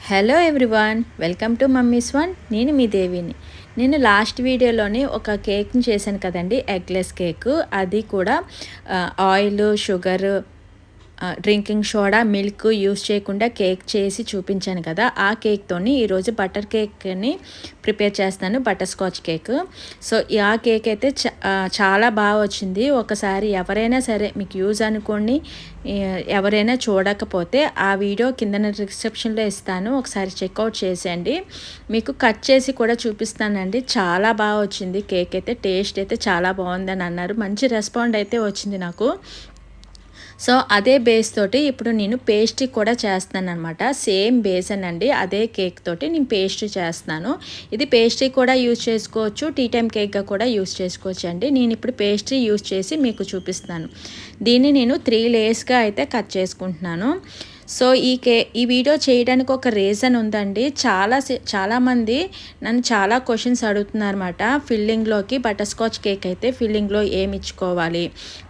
Hello everyone, welcome to mummies one. నేను మీ దేవిని. నేను లాస్ట్ వీడియోలోని ఒక కేక్ని చేశాను కదండి, ఎగ్లెస్ కేక్. అది కూడా oil, sugar, drinking soda, milk use చేయకుండా కేక్ చేసి చూపించాను కదా. ఆ కేక్తోని ఈరోజు బటర్ కేక్ని ప్రిపేర్ చేస్తాను, బటర్ స్కాచ్ కేక్. సో ఆ కేక్ అయితే చాలా బాగా వచ్చింది. ఒకసారి ఎవరైనా సరే మీకు యూజ్ అనుకోండి, ఎవరైనా చూడకపోతే ఆ వీడియో కింద రిసెప్షన్లో ఇస్తాను, ఒకసారి చెక్అవుట్ చేసేయండి. మీకు కట్ చేసి కూడా చూపిస్తానండి. చాలా బాగా వచ్చింది కేక్ అయితే. టేస్ట్ అయితే చాలా బాగుందని అన్నారు. మంచి రెస్పాండ్ అయితే వచ్చింది నాకు. సో అదే బేస్ తోటి ఇప్పుడు నేను పేస్ట్రీ కూడా చేస్తాను అనమాట. సేమ్ బేసన్ అండి, అదే కేక్ తోటి నేను పేస్ట్రీ చేస్తున్నాను. ఇది పేస్ట్రీ కూడా యూజ్ చేసుకోవచ్చు, టీ టైమ్ కేక్గా కూడా యూజ్ చేసుకోవచ్చు అండి. నేను ఇప్పుడు పేస్ట్రీ యూజ్ చేసి మీకు చూపిస్తాను. దీన్ని నేను 3 లేయర్స్గా అయితే కట్ చేసుకుంటున్నాను. సో ఈ వీడియో చేయడానికి ఒక రీజన్ ఉందండి. చాలామంది నన్ను చాలా క్వశ్చన్స్ అడుగుతున్నారన్నమాట. ఫిల్లింగ్లోకి బటర్ స్కాచ్ కేక్ అయితే ఫిల్లింగ్లో ఏమి ఇచ్చుకోవాలి,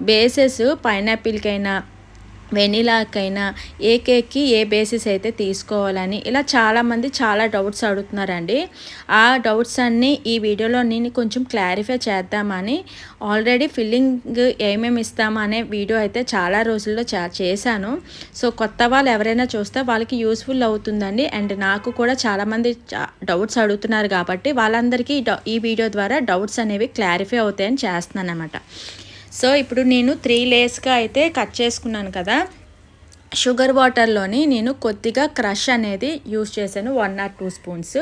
బేసెస్ పైనాపిల్కైనా వెనీలాకైనా ఏ కేక్కి ఏ బేసిస్ అయితే తీసుకోవాలని ఇలా చాలామంది చాలా డౌట్స్ అడుగుతున్నారండి. ఆ డౌట్స్ అన్నీ ఈ వీడియోలో నేను కొంచెం క్లారిఫై చేద్దామని ఆల్రెడీ ఫిల్లింగ్ ఏమేమి ఇస్తామా అనే వీడియో అయితే చాలా రోజుల్లో చేశాను. సో కొత్త వాళ్ళు ఎవరైనా చూస్తే వాళ్ళకి యూస్ఫుల్ అవుతుందండి. అండ్ నాకు కూడా చాలామంది డౌట్స్ అడుగుతున్నారు కాబట్టి వాళ్ళందరికీ ఈ వీడియో ద్వారా డౌట్స్ అనేవి క్లారిఫై అవుతాయని చేస్తున్నాను అన్నమాట. సో ఇప్పుడు నేను 3 లేయర్స్గా అయితే కట్ చేసుకున్నాను కదా. షుగర్ వాటర్లోని నేను కొద్దిగా క్రష్ అనేది యూస్ చేశాను, 1 or 2 స్పూన్స్.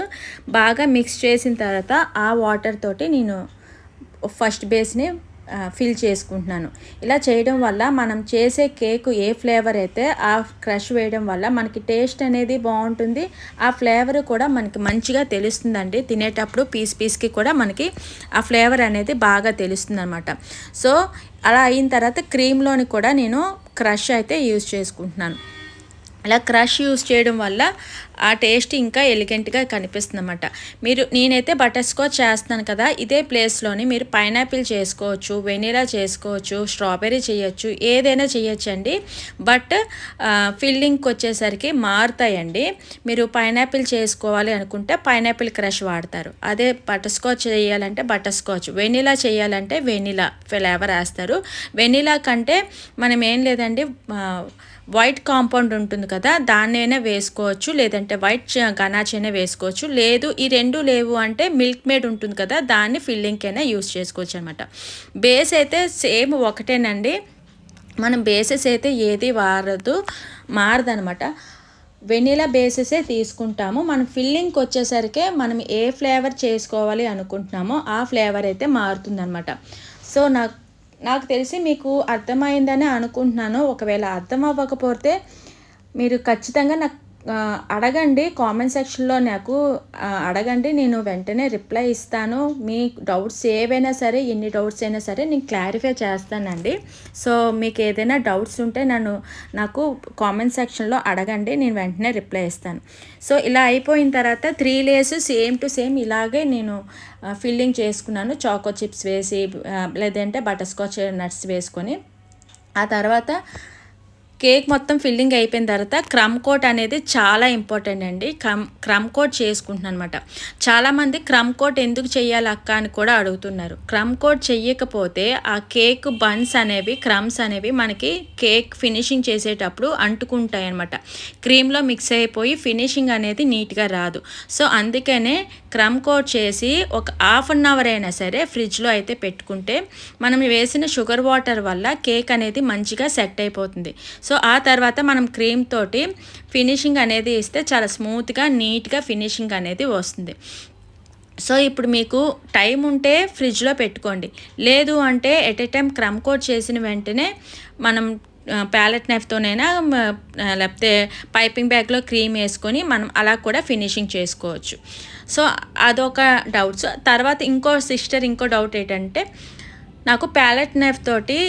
బాగా మిక్స్ చేసిన తర్వాత ఆ వాటర్ తోటి నేను ఫస్ట్ బేస్ని ఫిల్ చేసుకుంటున్నాను. ఇలా చేయడం వల్ల మనం చేసే కేకు ఏ ఫ్లేవర్ అయితే ఆ క్రష్ వేయడం వల్ల మనకి టేస్ట్ అనేది బాగుంటుంది. ఆ ఫ్లేవర్ కూడా మనకి మంచిగా తెలుస్తుందండి. తినేటప్పుడు పీస్కి కూడా మనకి ఆ ఫ్లేవర్ అనేది బాగా తెలుస్తుంది అనమాట. సో అలా అయిన తర్వాత క్రీమ్లోని కూడా నేను క్రష్ అయితే యూజ్ చేసుకుంటున్నాను. అలా క్రష్ యూస్ చేయడం వల్ల ఆ టేస్ట్ ఇంకా ఎలిగెంట్గా కనిపిస్తుంది అన్నమాట. నేనైతే బటర్ స్కాచ్ చేస్తున్నాను కదా, ఇదే ప్లేస్లోని మీరు పైనాపిల్ చేసుకోవచ్చు, వెనీలా చేసుకోవచ్చు, స్ట్రాబెర్రీ చేయొచ్చు, ఏదైనా చేయొచ్చు అండి. బట్ ఫిల్లింగ్కి వచ్చేసరికి మారుతాయండి. మీరు పైనాపిల్ చేసుకోవాలి అనుకుంటే పైనాపిల్ క్రష్ వాడతారు, అదే బటర్ స్కాచ్ చేయాలంటే బటర్ స్కాచ్, వెనీలా చేయాలంటే వెనీలా ఫ్లేవర్ వేస్తారు. వెనీలా కంటే మనం ఏం లేదండి, వైట్ కాంపౌండ్ ఉంటుంది కదా, దాన్నైనా వేసుకోవచ్చు, లేదంటే వైట్ గనాచ్ అయినా వేసుకోవచ్చు. లేదు ఈ రెండు లేవు అంటే మిల్క్ మేడ్ ఉంటుంది కదా, దాన్ని ఫిల్లింగ్కైనా యూస్ చేసుకోవచ్చు అనమాట. బేస్ అయితే సేమ్ ఒకటేనండి. మనం బేసెస్ అయితే ఏది మారదనమాట. వెనీలా బేసెసే తీసుకుంటాము. మనం ఫిల్లింగ్కి వచ్చేసరికి మనం ఏ ఫ్లేవర్ చేసుకోవాలి అనుకుంటున్నామో ఆ ఫ్లేవర్ అయితే మారుతుందనమాట. సో నాకు తెలిసి మీకు అర్థమైందని అనుకుంటున్నాను. ఒకవేళ అర్థం అవ్వకపోతే మీరు ఖచ్చితంగా నాకు అడగండి, కామెంట్ సెక్షన్లో నాకు అడగండి, నేను వెంటనే రిప్లై ఇస్తాను. మీ డౌట్స్ ఏవైనా సరే, ఎన్ని డౌట్స్ అయినా సరే నేను క్లారిఫై చేస్తానండి. సో మీకు ఏదైనా డౌట్స్ ఉంటే నాకు కామెంట్ సెక్షన్లో అడగండి, నేను వెంటనే రిప్లై ఇస్తాను. సో ఇలా అయిపోయిన తర్వాత 3 లేయర్స్ సేమ్ టు సేమ్ ఇలాగే నేను ఫిల్లింగ్ చేసుకున్నాను. చాకో చిప్స్ వేసి, లేదంటే బటర్ స్కాచ్ నట్స్ వేసుకొని. ఆ తర్వాత కేక్ మొత్తం ఫిల్లింగ్ అయిపోయిన తర్వాత క్రమ్ కోట్ అనేది చాలా ఇంపార్టెంట్ అండి. క్రమ్ కోట్ చేసుకుంటున్నాను అనమాట. చాలామంది క్రమ్ కోట్ ఎందుకు చేయాలి అక్క అని కూడా అడుగుతున్నారు. క్రమ్ కోట్ చెయ్యకపోతే ఆ కేక్ క్రమ్స్ అనేవి మనకి కేక్ ఫినిషింగ్ చేసేటప్పుడు అంటుకుంటాయి అనమాట. క్రీమ్లో మిక్స్ అయిపోయి ఫినిషింగ్ అనేది నీట్గా రాదు. సో అందుకనే క్రమ్ కోట్ చేసి ఒక 1/2 అవర్ అయినా సరే ఫ్రిడ్జ్లో అయితే పెట్టుకుంటే మనం వేసిన షుగర్ వాటర్ వల్ల కేక్ అనేది మంచిగా సెట్ అయిపోతుంది. సో ఆ తర్వాత మనం క్రీమ్ తోటి ఫినిషింగ్ అనేది ఇస్తే చాలా స్మూత్గా నీట్గా ఫినిషింగ్ అనేది వస్తుంది. సో ఇప్పుడు మీకు టైం ఉంటే ఫ్రిడ్జ్లో పెట్టుకోండి, లేదు అంటే at a time crumb coat చేసిన వెంటనే మనం ప్యాలెట్ నైఫ్తోనైనా లేకపోతే పైపింగ్ బ్యాగ్లో క్రీమ్ వేసుకొని మనం అలా కూడా ఫినిషింగ్ చేసుకోవచ్చు. సో అదొక డౌట్స్. తర్వాత ఇంకో డౌట్ ఏంటంటే, నాకు ప్యాలెట్ నైఫ్ తోటి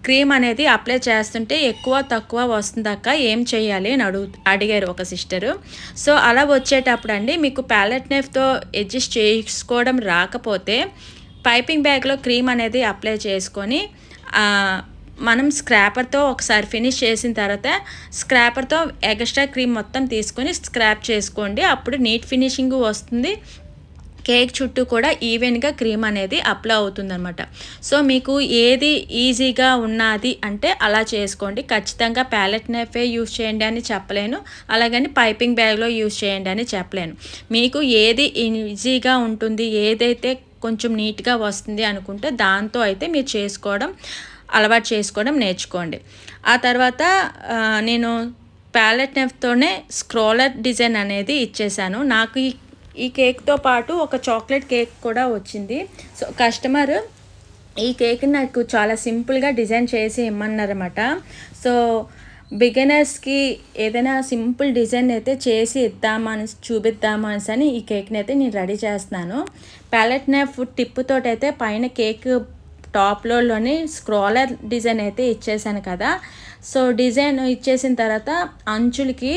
క్రీమ్ అనేది అప్లై చేస్తుంటే ఎక్కువ తక్కువ వస్తుందాక ఏం చేయాలి అని అడిగారు ఒక సిస్టరు. సో అలా వచ్చేటప్పుడు అండి, మీకు ప్యాలెట్ నైఫ్తో అడ్జస్ట్ చేసుకోవడం రాకపోతే పైపింగ్ బ్యాగ్లో క్రీమ్ అనేది అప్లై చేసుకొని మనం స్క్రాపర్తో ఒకసారి ఫినిష్ చేసిన తర్వాత స్క్రాపర్తో ఎక్స్ట్రా క్రీమ్ మొత్తం తీసుకొని స్క్రాప్ చేసుకోండి. అప్పుడు నీట్ ఫినిషింగ్ వస్తుంది. కేక్ చుట్టూ కూడా ఈవెన్గా క్రీమ్ అనేది అప్లై అవుతుందన్నమాట. సో మీకు ఏది ఈజీగా ఉన్నది అంటే అలా చేసుకోండి. ఖచ్చితంగా ప్యాలెట్ నైఫే యూస్ చేయండి అని చెప్పలేను, అలాగని పైపింగ్ బ్యాగ్లో యూస్ చేయండి అని చెప్పలేను. మీకు ఏది ఈజీగా ఉంటుంది, ఏదైతే కొంచెం నీట్గా వస్తుంది అనుకుంటే దాంతో అయితే మీరు అలవాటు చేసుకోవడం నేర్చుకోండి. ఆ తర్వాత నేను ప్యాలెట్ నైఫ్తోనే స్క్రోలర్ డిజైన్ అనేది ఇచ్చేసాను. నాకు ఈ కేక్తో పాటు ఒక చాక్లెట్ కేక్ కూడా వచ్చింది. సో కస్టమర్ ఈ కేక్ని నాకు చాలా సింపుల్గా డిజైన్ చేసి ఇమ్మన్నారన్నమాట. సో బిగినర్స్కి ఏదైనా సింపుల్ డిజైన్ అయితే చేసి చూపిద్దామని ఈ కేక్ని అయితే నేను రెడీ చేస్తున్నాను. ప్యాలెట్ నైఫ్ టిప్పుతోటైతే పైన కేక్ టాప్లోని స్క్రోలర్ డిజైన్ అయితే ఇచ్చేసాను కదా. సో డిజైన్ ఇచ్చేసిన తర్వాత అంచులకి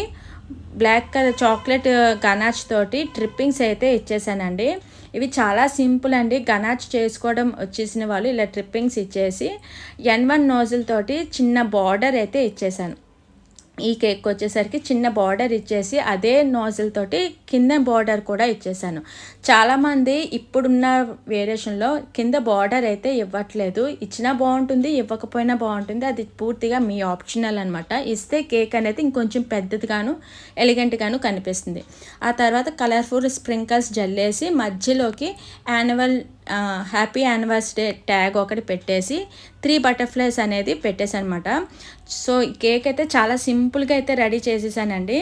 బ్లాక్ కలర్ చాక్లెట్ గనాచ్ తోటి ట్రిప్పింగ్స్ అయితే ఇచ్చేసానండి. ఇవి చాలా సింపుల్ అండి. గనాచ్ చేసుకోవడం వచ్చేసిన వాళ్ళు ఇలా ట్రిప్పింగ్స్ ఇచ్చేసి N1 నోజిల్ తోటి చిన్న బార్డర్ అయితే ఇచ్చేసాను. ఈ కేక్ వచ్చేసరికి చిన్న బార్డర్ ఇచ్చేసి అదే నోజిల్ తోటి కింద బార్డర్ కూడా ఇచ్చేసాను. చాలామంది ఇప్పుడున్న వేరియేషన్లో కింద బార్డర్ అయితే ఇవ్వట్లేదు. ఇచ్చినా బాగుంటుంది, ఇవ్వకపోయినా బాగుంటుంది, అది పూర్తిగా మీ ఆప్షనల్ అనమాట. ఇస్తే కేక్ అనేది ఇంకొంచెం పెద్దదిగాను ఎలిగెంట్గాను కనిపిస్తుంది. ఆ తర్వాత కలర్ఫుల్ స్ప్రింకల్స్ జల్లేసి మధ్యలోకి హ్యాపీ యానివర్సరీ ట్యాగ్ ఒకటి పెట్టేసి 3 బటర్ఫ్లైస్ అనేది పెట్టేసాను అనమాట. సో ఈ కేక్ అయితే చాలా సింపుల్గా అయితే రెడీ చేసేసానండి.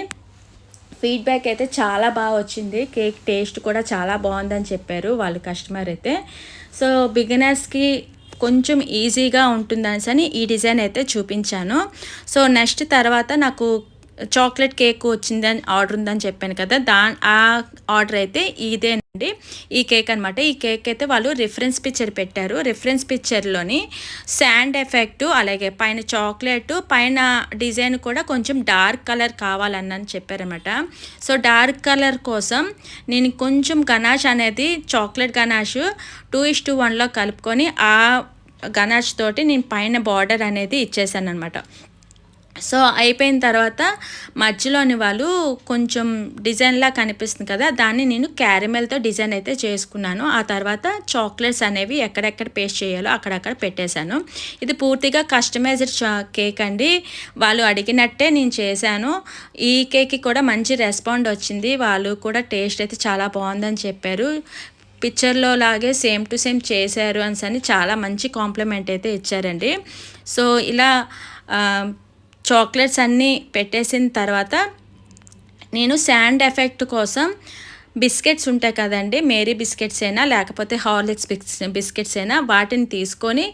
ఫీడ్బ్యాక్ అయితే చాలా బాగా వచ్చింది. కేక్ టేస్ట్ కూడా చాలా బాగుందని చెప్పారు వాళ్ళు కస్టమర్ అయితే. సో బిగినర్స్కి కొంచెం ఈజీగా ఉంటుందని ఈ డిజైన్ అయితే చూపించాను. సో నెక్స్ట్ తర్వాత నాకు చాక్లెట్ కేక్ వచ్చిందని ఆర్డర్ ఉందని చెప్పాను కదా, ఆ ఆర్డర్ అయితే ఇదేనండి, ఈ కేక్ అనమాట. ఈ కేక్ అయితే వాళ్ళు రిఫరెన్స్ పిక్చర్ పెట్టారు. రిఫరెన్స్ పిక్చర్లోని శాండ్ ఎఫెక్ట్, అలాగే పైన చాక్లెట్, పైన డిజైన్ కూడా కొంచెం డార్క్ కలర్ కావాలని చెప్పారనమాట. సో డార్క్ కలర్ కోసం నేను కొంచెం గనాష్ అనేది చాక్లెట్ గనాష్ 2:1లో కలుపుకొని ఆ గనాష్ తోటి నేను పైన బార్డర్ అనేది ఇచ్చేసాను అనమాట. సో అయిపోయిన తర్వాత మధ్యలోని వాళ్ళు కొంచెం డిజైన్లా కనిపిస్తుంది కదా, దాన్ని నేను క్యారమెల్తో డిజైన్ అయితే చేసుకున్నాను. ఆ తర్వాత చాక్లెట్స్ అనేవి ఎక్కడెక్కడ పేస్ట్ చేయాలో అక్కడక్కడ పెట్టేశాను. ఇది పూర్తిగా కస్టమైజ్డ్ కేక్ అండి. వాళ్ళు అడిగినట్టే నేను చేశాను. ఈ కేక్కి కూడా మంచి రెస్పాండ్ వచ్చింది. వాళ్ళు కూడా టేస్ట్ అయితే చాలా బాగుందని చెప్పారు. పిక్చర్లో లాగే సేమ్ టు సేమ్ చేశారు అని చాలా మంచి కాంప్లిమెంట్ అయితే ఇచ్చారండి. సో ఇలా చాక్లెట్స్ అన్నీ పెట్టేసిన తర్వాత నేను శాండ్ ఎఫెక్ట్ కోసం బిస్కెట్స్ ఉంటాయి కదండి, మేరీ బిస్కెట్స్ అయినా లేకపోతే హార్లిక్స్ బిస్కెట్స్ అయినా వాటిని తీసుకొని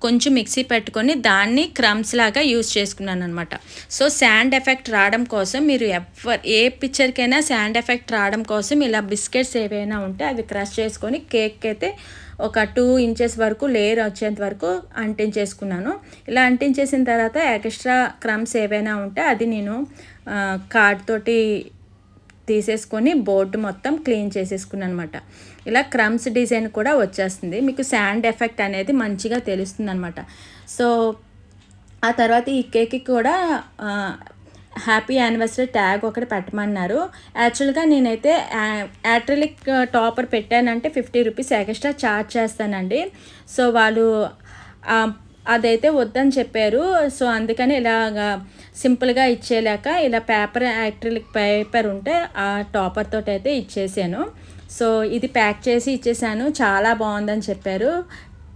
కొంచెం మిక్సీ పెట్టుకొని దాన్ని క్రమ్స్ లాగా యూజ్ చేసుకున్నాను అనమాట. సో శాండ్ ఎఫెక్ట్ రావడం కోసం మీరు ఏ పిక్చర్కైనా శాండ్ ఎఫెక్ట్ రావడం కోసం ఇలా బిస్కెట్స్ ఏవైనా ఉంటే అవి క్రష్ చేసుకొని కేక్ అయితే ఒక 2 ఇంచెస్ వరకు లేయర్ వచ్చేంత వరకు అంటించేసుకున్నాను. ఇలా అంటించేసిన తర్వాత ఎక్స్ట్రా క్రమ్స్ ఏవైనా ఉంటే అది నేను కార్డ్ తోటి తీసేసుకొని బోర్డు మొత్తం క్లీన్ చేసేసుకున్నాను అనమాట. ఇలా క్రమ్స్ డిజైన్ కూడా వచ్చేస్తుంది. మీకు శాండ్ ఎఫెక్ట్ అనేది మంచిగా తెలుస్తుంది అనమాట. సో ఆ తర్వాత ఈ కేక్కి కూడా హ్యాపీ యానివర్సరీ ట్యాగ్ ఒకటి పెట్టమన్నారు. యాక్చువల్గా నేనైతే యాక్రిలిక్ టాపర్ పెట్టానంటే 50 రూపీస్ ఎక్స్ట్రా ఛార్జ్ చేస్తానండి. సో వాళ్ళు అదైతే వద్దని చెప్పారు. సో అందుకని ఇలాగా సింపుల్గా ఇచ్చేలాక ఇలా యాక్రిలిక్ పేపర్ ఉంటే ఆ టాపర్ తోటి అయితే ఇచ్చేసాను. సో ఇది ప్యాక్ చేసి ఇచ్చేసాను. చాలా బాగుందని చెప్పారు.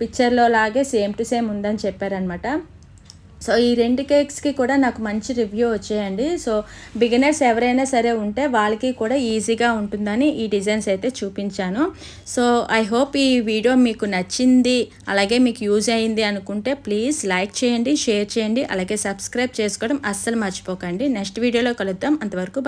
పిక్చర్లో లాగే సేమ్ టు సేమ్ ఉందని చెప్పారనమాట. సో ఈ 2 కేక్స్కి కూడా నాకు మంచి రివ్యూ వచ్చాయండి. సో బిగినర్స్ ఎవరైనా సరే ఉంటే వాళ్ళకి కూడా ఈజీగా ఉంటుందని ఈ డిజైన్స్ అయితే చూపించాను. సో ఐ హోప్ ఈ వీడియో మీకు నచ్చింది, అలాగే మీకు యూజ్ అయింది అనుకుంటే ప్లీజ్ లైక్ చేయండి, షేర్ చేయండి, అలాగే సబ్స్క్రైబ్ చేసుకోవడం అస్సలు మర్చిపోకండి. నెక్స్ట్ వీడియోలో కలుద్దాం. అంతవరకు